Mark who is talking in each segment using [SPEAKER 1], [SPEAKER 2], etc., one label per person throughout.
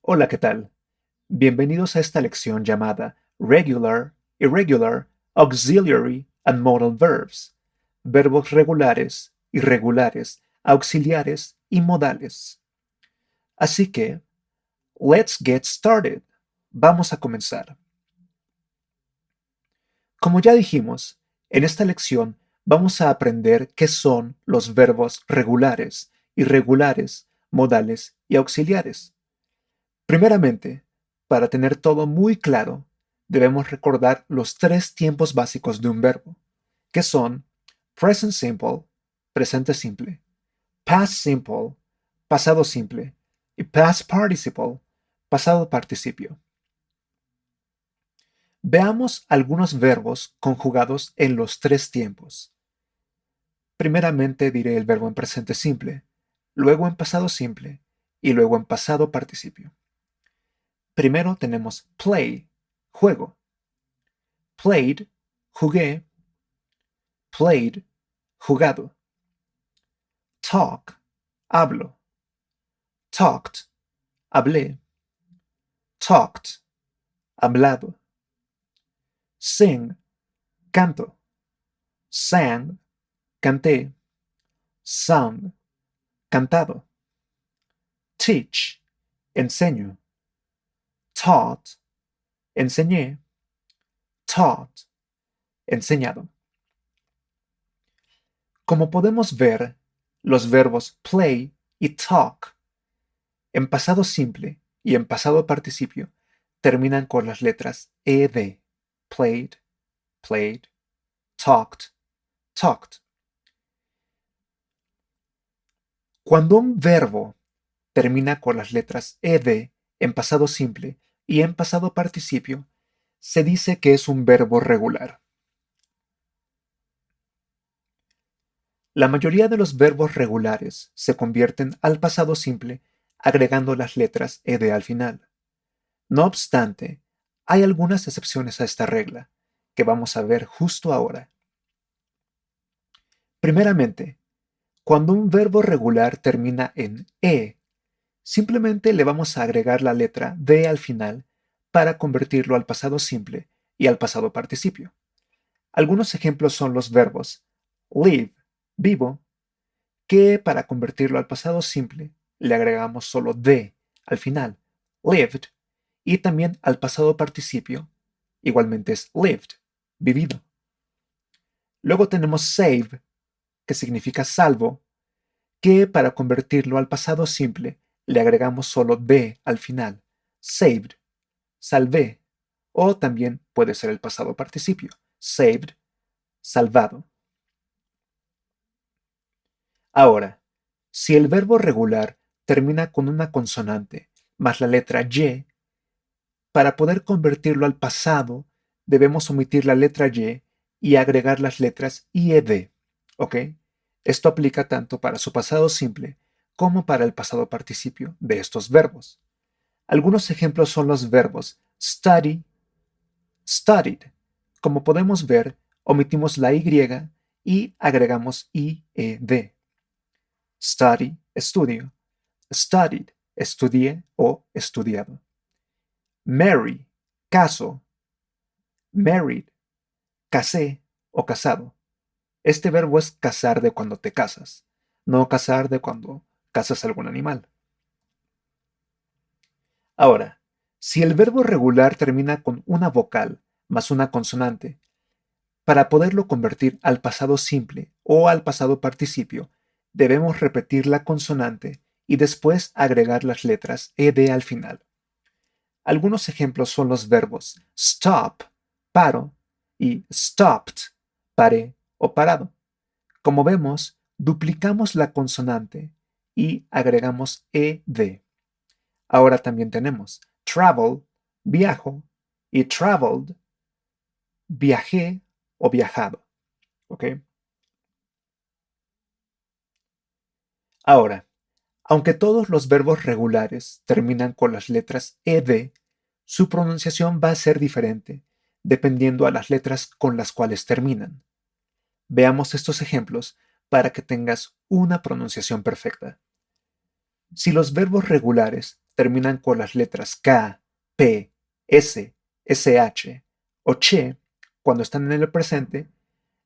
[SPEAKER 1] Hola, ¿qué tal? Bienvenidos a esta lección llamada Regular, Irregular, Auxiliary and Modal Verbs. Verbos regulares, irregulares, auxiliares y modales. Así que, let's get started. Vamos a comenzar. Como ya dijimos, en esta lección vamos a aprender qué son los verbos regulares, irregulares, modales y auxiliares. Primeramente, para tener todo muy claro, debemos recordar los tres tiempos básicos de un verbo, que son present simple, presente simple, past simple, pasado simple, y past participle, pasado participio. Veamos algunos verbos conjugados en los tres tiempos. Primeramente diré el verbo en presente simple, luego en pasado simple y luego en pasado participio. Primero tenemos play, juego. Played, jugué. Played, jugado. Talk, hablo. Talked, hablé. Talked, hablado. Sing, canto. Sang, canté. Sung, cantado. Teach, enseño. Taught, enseñé. Taught, enseñado. Como podemos ver, los verbos play y talk en pasado simple y en pasado participio terminan con las letras ed. Played, played, talked, talked. Cuando un verbo termina con las letras ed en pasado simple y en pasado participio, se dice que es un verbo regular. La mayoría de los verbos regulares se convierten al pasado simple agregando las letras ed al final. No obstante, hay algunas excepciones a esta regla, que vamos a ver justo ahora. Primeramente, cuando un verbo regular termina en simplemente le vamos a agregar la letra D al final para convertirlo al pasado simple y al pasado participio. Algunos ejemplos son los verbos live, vivo, que para convertirlo al pasado simple le agregamos solo D al final, lived, y también al pasado participio, igualmente es lived, vivido. Luego tenemos save, que significa salvo, que para convertirlo al pasado simple le agregamos solo D al final, saved, salvé, o también puede ser el pasado participio, saved, salvado. Ahora, si el verbo regular termina con una consonante más la letra Y, para poder convertirlo al pasado debemos omitir la letra y agregar las letras IED, ¿ok? Esto aplica tanto para su pasado simple como para el pasado participio de estos verbos. Algunos ejemplos son los verbos study, studied. Como podemos ver, omitimos la Y y agregamos IED. Study, estudio. Studied, estudié o estudiado. Marry, caso. Married, casé o casado. Este verbo es casar de cuando te casas, no casar de cuando casas algún animal. Ahora, si el verbo regular termina con una vocal más una consonante, para poderlo convertir al pasado simple o al pasado participio, debemos repetir la consonante y después agregar las letras ed al final. Algunos ejemplos son los verbos stop, paro, y stopped, paré o parado. Como vemos, duplicamos la consonante y agregamos ed. Ahora también tenemos travel, viajo, y traveled, viajé o viajado. ¿Ok? Ahora, aunque todos los verbos regulares terminan con las letras ed, su pronunciación va a ser diferente dependiendo a las letras con las cuales terminan. Veamos estos ejemplos para que tengas una pronunciación perfecta. Si los verbos regulares terminan con las letras K, P, S, SH o CHE cuando están en el presente,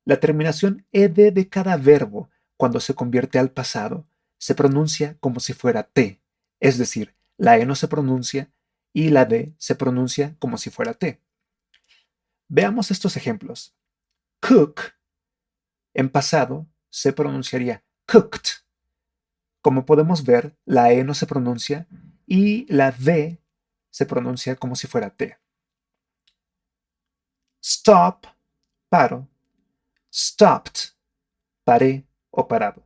[SPEAKER 1] la terminación ed de cada verbo cuando se convierte al pasado se pronuncia como si fuera T, es decir, la E no se pronuncia y la D se pronuncia como si fuera T. Veamos estos ejemplos. Cook, en pasado, se pronunciaría cooked. Como podemos ver, la E no se pronuncia y la D se pronuncia como si fuera T. Stop, paro. Stopped, paré o parado.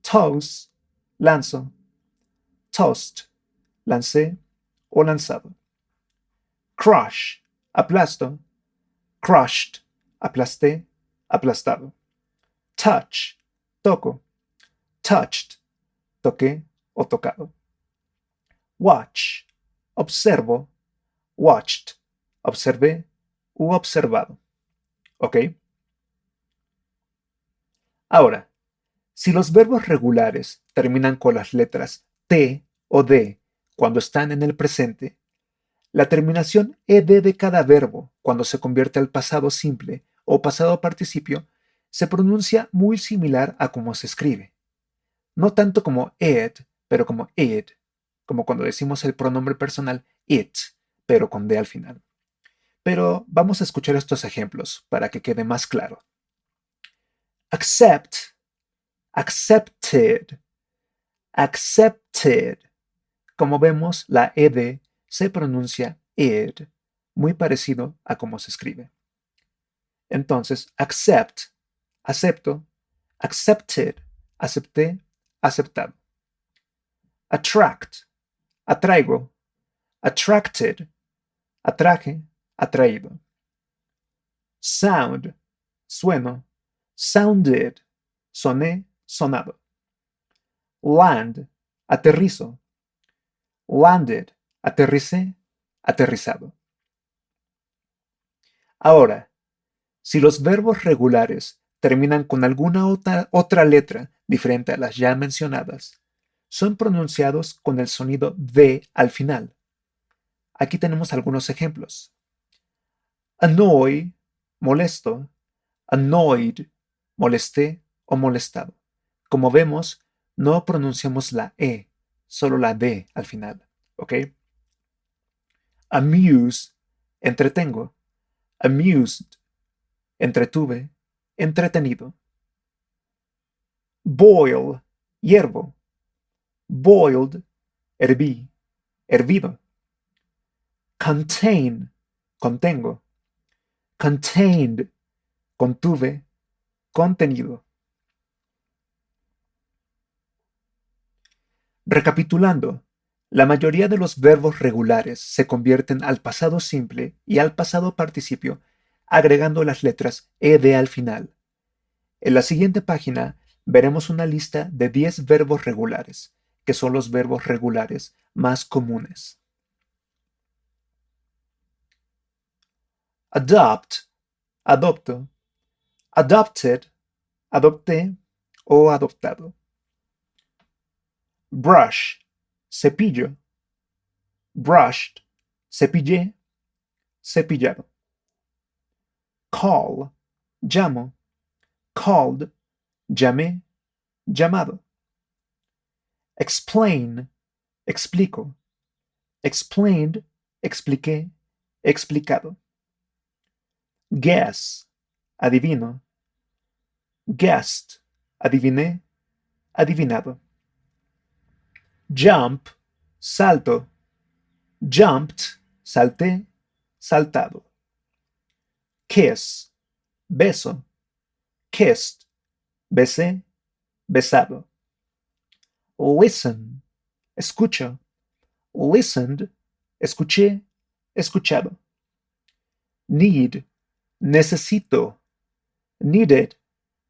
[SPEAKER 1] Toss, lanzo. Tossed, lancé o lanzado. Crush, aplasto. Crushed, aplasté, aplastado. Touch, toco. Touched, toqué o tocado. Watch, observo. Watched, observé u observado. ¿Ok? Ahora, si los verbos regulares terminan con las letras T o D cuando están en el presente, la terminación ed de cada verbo cuando se convierte al pasado simple o pasado participio se pronuncia muy similar a cómo se escribe. No tanto como ed, pero como id, como cuando decimos el pronombre personal it, pero con D al final. Pero vamos a escuchar estos ejemplos para que quede más claro. Accept, accepted, accepted. Como vemos, la ed se pronuncia id, muy parecido a cómo se escribe. Entonces, accept, acepto, accepted, acepté, aceptado. Attract, atraigo, attracted, atraje, atraído. Sound, sueno, sounded, soné, sonado. Land, aterrizo, landed, aterricé, aterrizado. Ahora, si los verbos regulares terminan con alguna otra letra diferente a las ya mencionadas, son pronunciados con el sonido D al final. Aquí tenemos algunos ejemplos. Annoy, molesto. Annoyed, molesté o molestado. Como vemos, no pronunciamos la E, solo la D al final. ¿Ok? Amuse, entretengo. Amused, entretuve, entretenido. Boil, hiervo. Boiled, herví, hervido. Contain, contengo. Contained, contuve, contenido. Recapitulando, la mayoría de los verbos regulares se convierten al pasado simple y al pasado participio agregando las letras ed al final. En la siguiente página veremos una lista de 10 verbos regulares, que son los verbos regulares más comunes. Adopt, adopto. Adopted, adopté o adoptado. Brush, cepillo. Brushed, cepillé, cepillado. Call, llamo. Called, llamé, llamado. Explain, explico. Explained, expliqué, explicado. Guess, adivino. Guessed, adiviné, adivinado. Jump, salto. Jumped, salté, saltado. Kiss, beso. Kissed, besé, besado. Listen, escucho. Listened, escuché, escuchado. Need, necesito. Needed,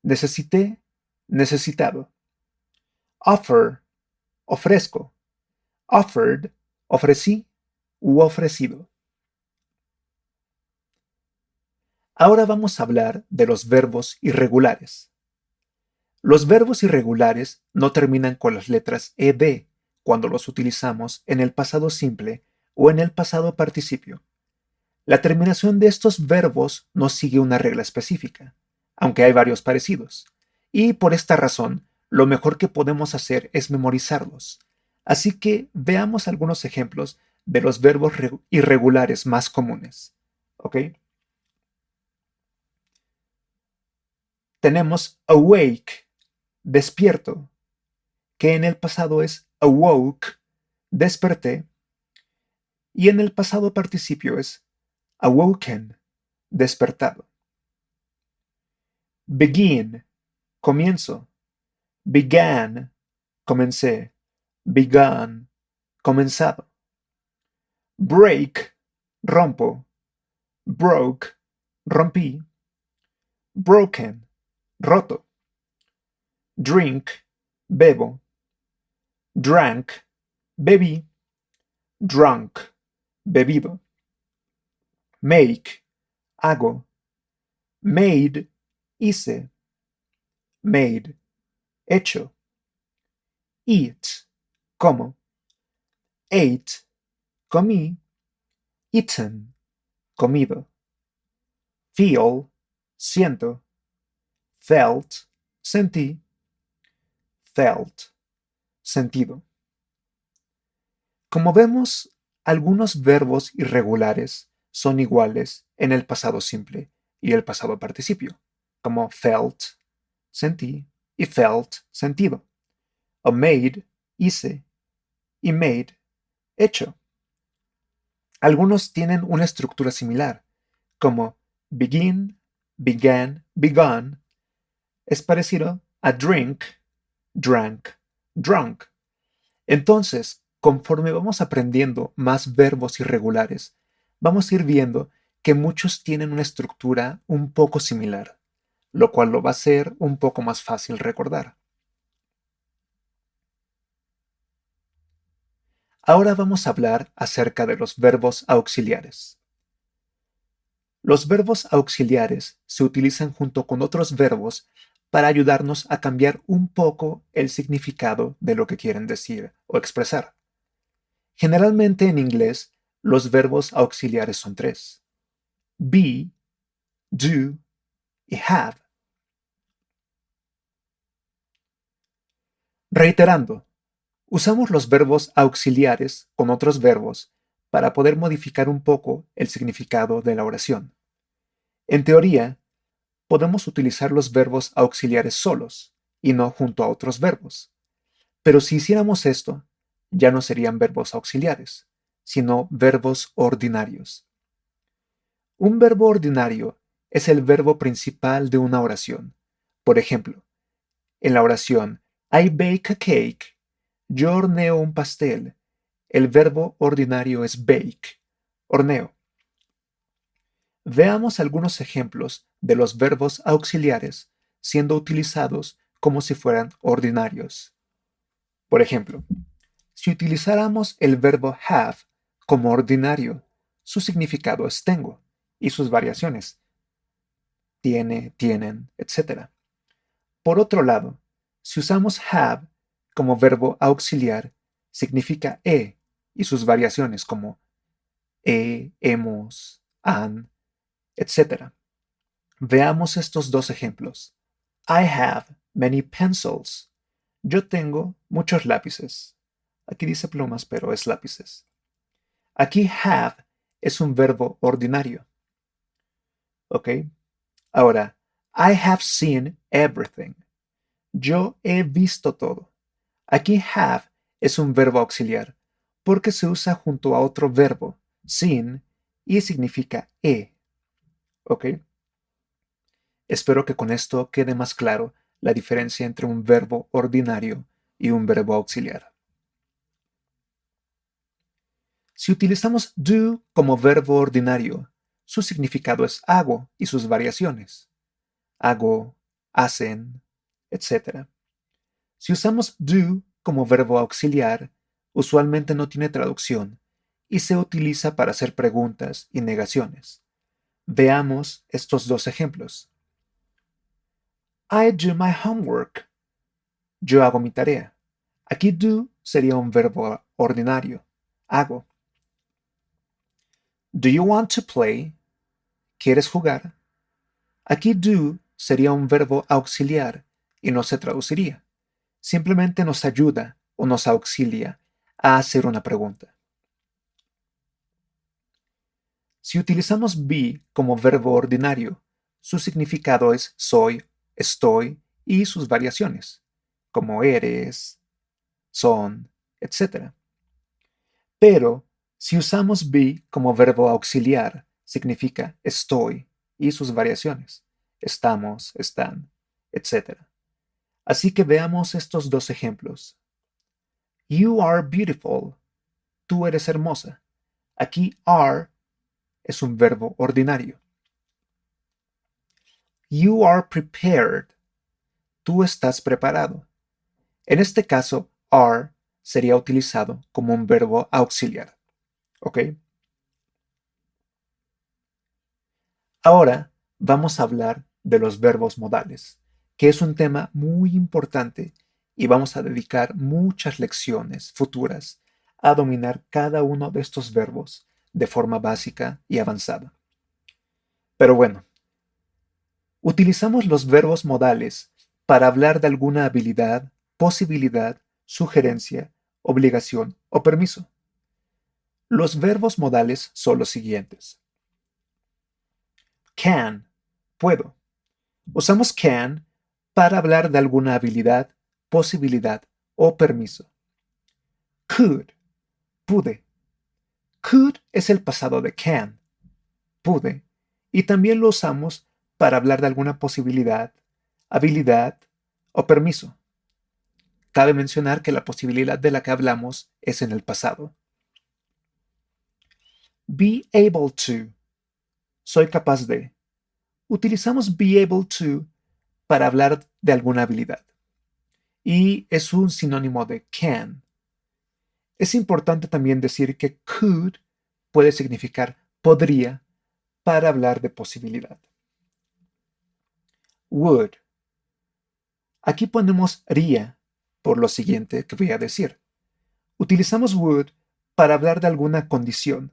[SPEAKER 1] necesité, necesitado. Offer, ofrezco. Offered, ofrecí u ofrecido. Ahora vamos a hablar de los verbos irregulares. Los verbos irregulares no terminan con las letras ed cuando los utilizamos en el pasado simple o en el pasado participio. La terminación de estos verbos no sigue una regla específica, aunque hay varios parecidos, y por esta razón, lo mejor que podemos hacer es memorizarlos. Así que veamos algunos ejemplos de los verbos irregulares más comunes. ¿Ok? Tenemos awake, despierto, que en el pasado es awoke, desperté, y en el pasado participio es awoken, despertado. Begin, comienzo. Began, comencé. Begun, comenzado. Break, rompo. Broke, rompí. Broken, roto. Drink, bebo. Drank, bebí. Drunk, bebido. Make, hago. Made, hice. Made, hecho. Eat, como. Ate, comí. Eaten, comido. Feel, siento. Felt, sentí. Felt, sentido. Como vemos, algunos verbos irregulares son iguales en el pasado simple y el pasado participio, como felt, sentí, y felt, sentido. O made, hice, y made, hecho. Algunos tienen una estructura similar, como begin, began, begun. Es parecido a drink, drank, drunk. Entonces, conforme vamos aprendiendo más verbos irregulares, vamos a ir viendo que muchos tienen una estructura un poco similar, lo cual lo va a hacer un poco más fácil recordar. Ahora vamos a hablar acerca de los verbos auxiliares. Los verbos auxiliares se utilizan junto con otros verbos para ayudarnos a cambiar un poco el significado de lo que quieren decir o expresar. Generalmente en inglés, los verbos auxiliares son tres: be, do y have. Reiterando, usamos los verbos auxiliares con otros verbos para poder modificar un poco el significado de la oración. En teoría, podemos utilizar los verbos auxiliares solos y no junto a otros verbos. Pero si hiciéramos esto, ya no serían verbos auxiliares, sino verbos ordinarios. Un verbo ordinario es el verbo principal de una oración. Por ejemplo, en la oración I bake a cake, yo horneo un pastel, el verbo ordinario es bake, horneo. Veamos algunos ejemplos de los verbos auxiliares siendo utilizados como si fueran ordinarios. Por ejemplo, si utilizáramos el verbo have como ordinario, su significado es tengo y sus variaciones: tiene, tienen, etc. Por otro lado, si usamos have como verbo auxiliar, significa y sus variaciones como hemos, han, etc. Veamos estos dos ejemplos. I have many pencils. Yo tengo muchos lápices. Aquí dice plumas, pero es lápices. Aquí have es un verbo ordinario. ¿Ok? Ahora, I have seen everything. Yo he visto todo. Aquí have es un verbo auxiliar porque se usa junto a otro verbo, seen, y significa ¿Ok? Espero que con esto quede más claro la diferencia entre un verbo ordinario y un verbo auxiliar. Si utilizamos do como verbo ordinario, su significado es hago y sus variaciones: hago, hacen, etc. Si usamos do como verbo auxiliar, usualmente no tiene traducción y se utiliza para hacer preguntas y negaciones. Veamos estos dos ejemplos. I do my homework. Yo hago mi tarea. Aquí do sería un verbo ordinario. Hago. Do you want to play? ¿Quieres jugar? Aquí do sería un verbo auxiliar y no se traduciría. Simplemente nos ayuda o nos auxilia a hacer una pregunta. Si utilizamos be como verbo ordinario, su significado es soy, estoy y sus variaciones, como eres, son, etc. Pero si usamos be como verbo auxiliar, significa estoy y sus variaciones, estamos, están, etc. Así que veamos estos dos ejemplos. You are beautiful. Tú eres hermosa. Aquí are es un verbo ordinario. You are prepared. Tú estás preparado. En este caso, are sería utilizado como un verbo auxiliar. ¿Ok? Ahora vamos a hablar de los verbos modales, que es un tema muy importante y vamos a dedicar muchas lecciones futuras a dominar cada uno de estos verbos de forma básica y avanzada. Pero bueno, utilizamos los verbos modales para hablar de alguna habilidad, posibilidad, sugerencia, obligación o permiso. Los verbos modales son los siguientes. Can, puedo. Usamos can para hablar de alguna habilidad, posibilidad o permiso. Could, pude. Could es el pasado de can, pude, y también lo usamos para hablar de alguna posibilidad, habilidad o permiso. Cabe mencionar que la posibilidad de la que hablamos es en el pasado. Be able to, soy capaz de. Utilizamos be able to para hablar de alguna habilidad y es un sinónimo de can. Es importante también decir que could puede significar podría para hablar de posibilidad. Would. Aquí ponemos ría por lo siguiente que voy a decir. Utilizamos would para hablar de alguna condición.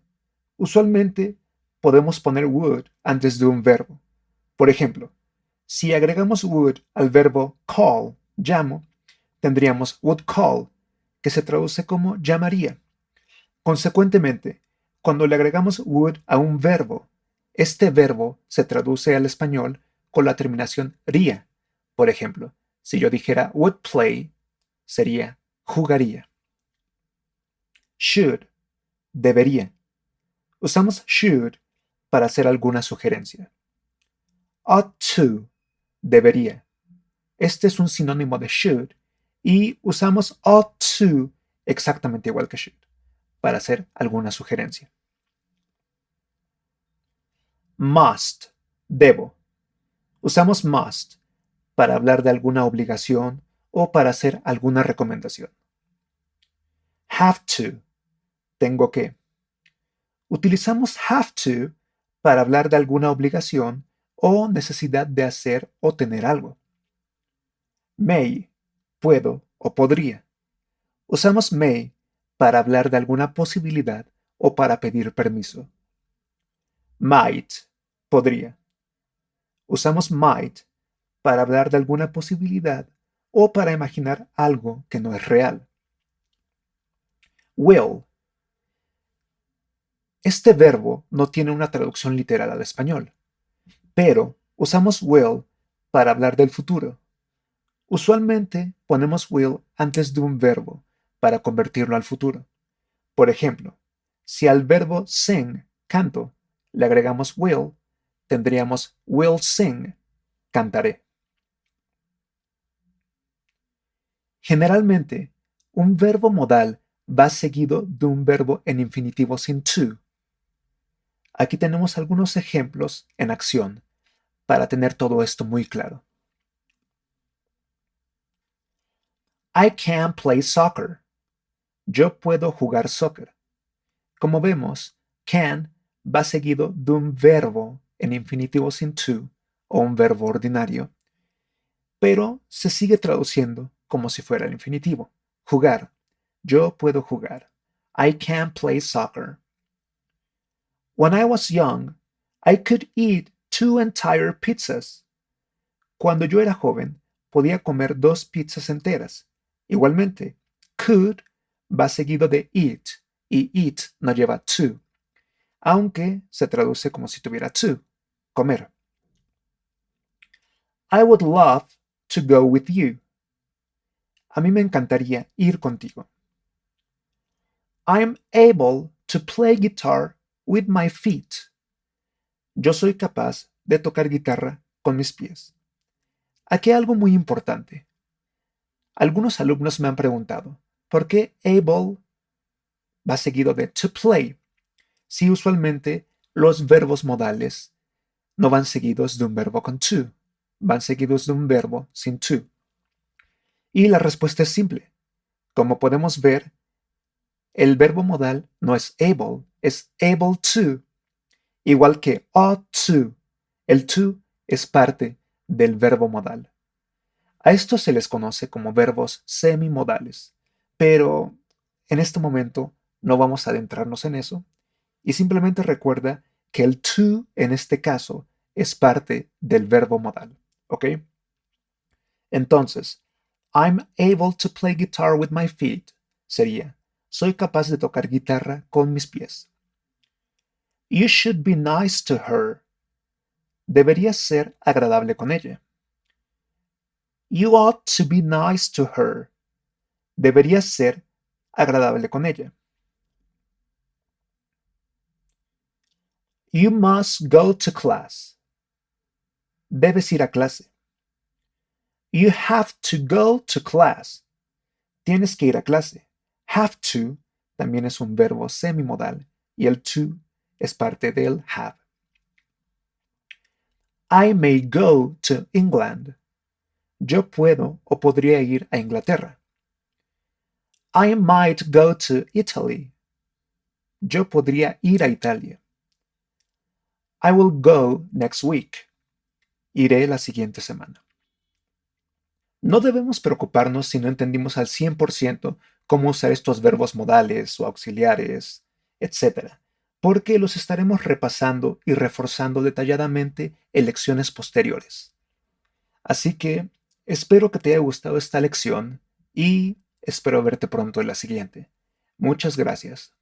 [SPEAKER 1] Usualmente podemos poner would antes de un verbo. Por ejemplo, si agregamos would al verbo call, llamo, tendríamos would call, que se traduce como llamaría. Consecuentemente, cuando le agregamos would a un verbo, este verbo se traduce al español con la terminación ría. Por ejemplo, si yo dijera would play, sería jugaría. Should, debería. Usamos should para hacer alguna sugerencia. Ought to, debería. Este es un sinónimo de should y usamos ought to exactamente igual que should para hacer alguna sugerencia. Must, debo. Usamos must para hablar de alguna obligación o para hacer alguna recomendación. Have to, tengo que. Utilizamos have to para hablar de alguna obligación o necesidad de hacer o tener algo. May, puedo o podría. Usamos may para hablar de alguna posibilidad o para pedir permiso. Might, podría. Usamos might para hablar de alguna posibilidad o para imaginar algo que no es real. Will. Este verbo no tiene una traducción literal al español, pero usamos will para hablar del futuro. Usualmente ponemos will antes de un verbo para convertirlo al futuro. Por ejemplo, si al verbo sing, canto, le agregamos will, tendríamos will sing, cantaré. Generalmente, un verbo modal va seguido de un verbo en infinitivo sin to. Aquí tenemos algunos ejemplos en acción para tener todo esto muy claro. I can play soccer. Yo puedo jugar soccer. Como vemos, can va seguido de un verbo en infinitivo sin to o un verbo ordinario, pero se sigue traduciendo como si fuera el infinitivo, jugar, Yo puedo jugar. I can play soccer. When I was young, I could eat 2 entire pizzas. Cuando yo era joven, podía comer 2 pizzas enteras. Igualmente, could va seguido de eat y eat no lleva to, aunque se traduce como si tuviera to, comer. I would love to go with you. A mí me encantaría ir contigo. I'm able to play guitar with my feet. Yo soy capaz de tocar guitarra con mis pies. Aquí hay algo muy importante. Algunos alumnos me han preguntado, ¿por qué able va seguido de to play? Si usualmente los verbos modales no van seguidos de un verbo con to, van seguidos de un verbo sin to. Y la respuesta es simple. Como podemos ver, el verbo modal no es able, es able to, igual que ought to. El to es parte del verbo modal. A estos se les conoce como verbos semimodales, pero en este momento no vamos a adentrarnos en eso y simplemente recuerda que el to en este caso es parte del verbo modal, ¿ok? Entonces, I'm able to play guitar with my feet sería, soy capaz de tocar guitarra con mis pies. You should be nice to her. Deberías ser agradable con ella. You ought to be nice to her. Deberías ser agradable con ella. You must go to class. Debes ir a clase. You have to go to class. Tienes que ir a clase. Have to también es un verbo semimodal y el to es parte del have. I may go to England. Yo puedo o podría ir a Inglaterra. I might go to Italy. Yo podría ir a Italia. I will go next week. Iré la siguiente semana. No debemos preocuparnos si no entendimos al 100% cómo usar estos verbos modales o auxiliares, etc., porque los estaremos repasando y reforzando detalladamente en lecciones posteriores. Así que espero que te haya gustado esta lección y espero verte pronto en la siguiente. Muchas gracias.